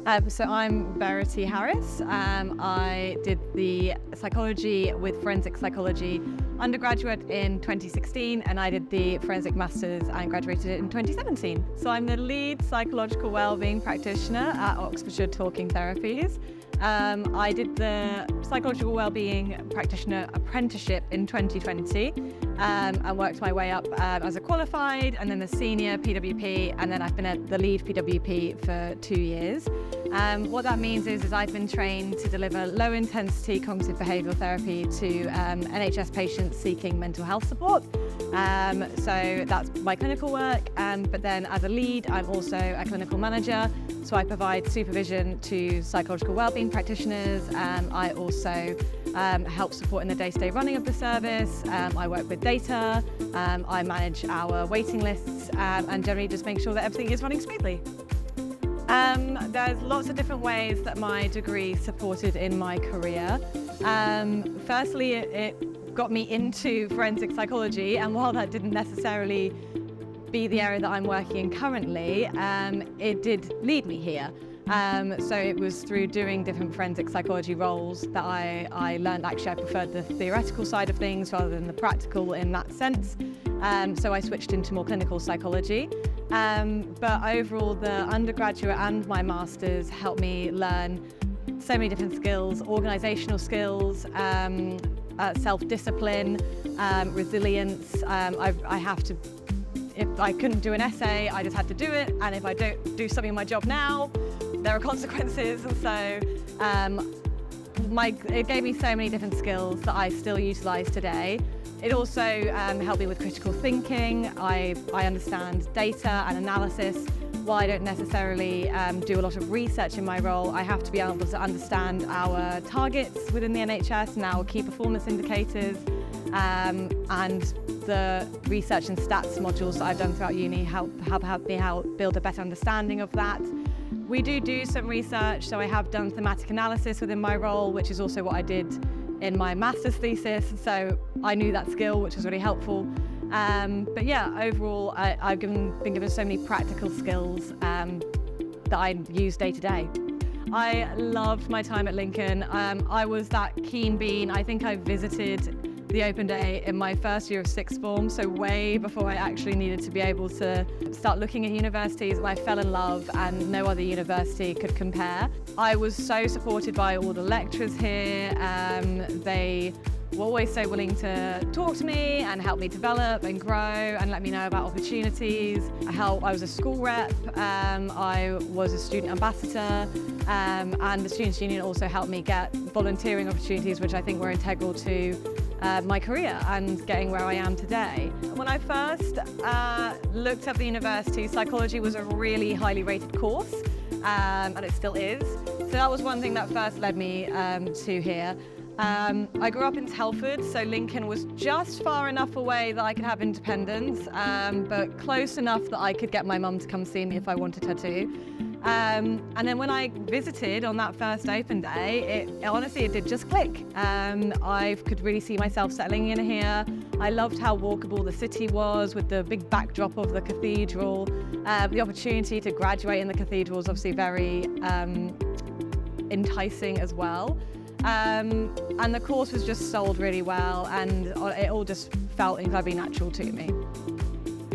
So I'm Verity Harris. I did the psychology with forensic psychology undergraduate in 2016, and I did the forensic masters and graduated in 2017. So I'm the lead psychological well-being practitioner at Oxfordshire Talking Therapies. I did the psychological well-being practitioner apprenticeship in 2020 and worked my way up as a qualified and then the senior PWP, and then I've been at the lead PWP for 2 years. What that means is I've been trained to deliver low-intensity cognitive behavioural therapy to NHS patients seeking mental health support. So that's my clinical work, but then as a lead I'm also a clinical manager, so I provide supervision to psychological well-being practitioners. I also help support in the day-to-day running of the service. I work with data, I manage our waiting lists, and generally just make sure that everything is running smoothly. There's lots of different ways that my degree supported in my career. Firstly, it got me into forensic psychology, and while that didn't necessarily be the area that I'm working in currently, it did lead me here. So it was through doing different forensic psychology roles that I learned actually I preferred the theoretical side of things rather than the practical in that sense. So I switched into more clinical psychology. But overall, the undergraduate and my masters helped me learn so many different skills, organisational skills, self-discipline, resilience. If I couldn't do an essay, I just had to do it, and if I don't do something in my job now, there are consequences. And so it gave me so many different skills that I still utilise today. It also helped me with critical thinking. I understand data and analysis. While I don't necessarily do a lot of research in my role, I have to be able to understand our targets within the NHS and our key performance indicators, and the research and stats modules that I've done throughout uni help me build a better understanding of that. We do some research, so I have done thematic analysis within my role, which is also what I did in my master's thesis, so I knew that skill, which was really helpful. But yeah, overall, I've been given so many practical skills that I use day to day. I loved my time at Lincoln. I was that keen bean. I think I visited the open day in my first year of sixth form, so way before I actually needed to be able to start looking at universities, and I fell in love, and no other university could compare. I was so supported by all the lecturers here. They were always so willing to talk to me and help me develop and grow and let me know about opportunities. I was a school rep, I was a student ambassador, and the Students' Union also helped me get volunteering opportunities, which I think were integral to my career and getting where I am today. When I first looked at the university, psychology was a really highly rated course, and it still is. So that was one thing that first led me to here. I grew up in Telford, so Lincoln was just far enough away that I could have independence, but close enough that I could get my mum to come see me if I wanted her to. And then when I visited on that first open day, honestly, it did just click. I could really see myself settling in here. I loved how walkable the city was with the big backdrop of the cathedral. The opportunity to graduate in the cathedral was obviously very enticing as well. And the course was just sold really well, and it all just felt incredibly natural to me.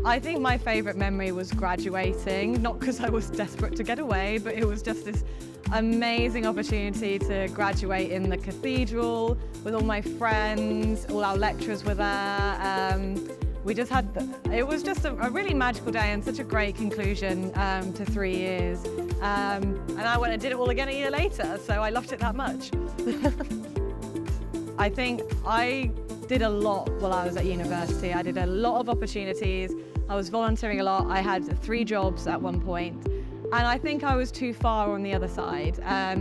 I think my favourite memory was graduating, not because I was desperate to get away, but it was just this amazing opportunity to graduate in the cathedral with all my friends. All our lecturers were there. It was just a really magical day and such a great conclusion to 3 years. And I went and did it all again a year later, so I loved it that much. I think I did a lot while I was at university. I did a lot of opportunities. I was volunteering a lot. I had 3 jobs at one point, and I think I was too far on the other side.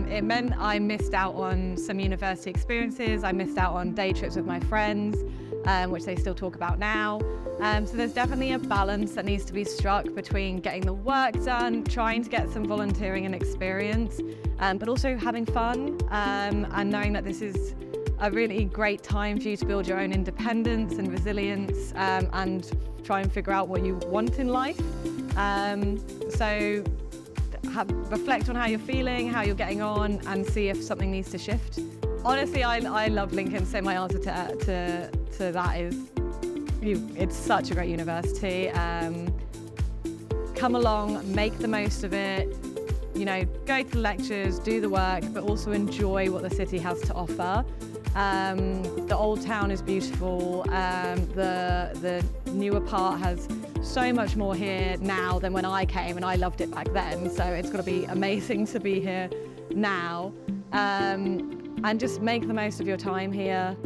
It meant I missed out on some university experiences. I missed out on day trips with my friends, which they still talk about now. So there's definitely a balance that needs to be struck between getting the work done, trying to get some volunteering and experience, but also having fun, and knowing that this is a really great time for you to build your own independence and resilience, and try and figure out what you want in life. So reflect on how you're feeling, how you're getting on, and see if something needs to shift. Honestly, I love Lincoln, so my answer to that is, it's such a great university. Come along, make the most of it, go to the lectures, do the work, but also enjoy what the city has to offer. The old town is beautiful. The newer part has so much more here now than when I came, and I loved it back then. So it's got to be amazing to be here now. And just make the most of your time here.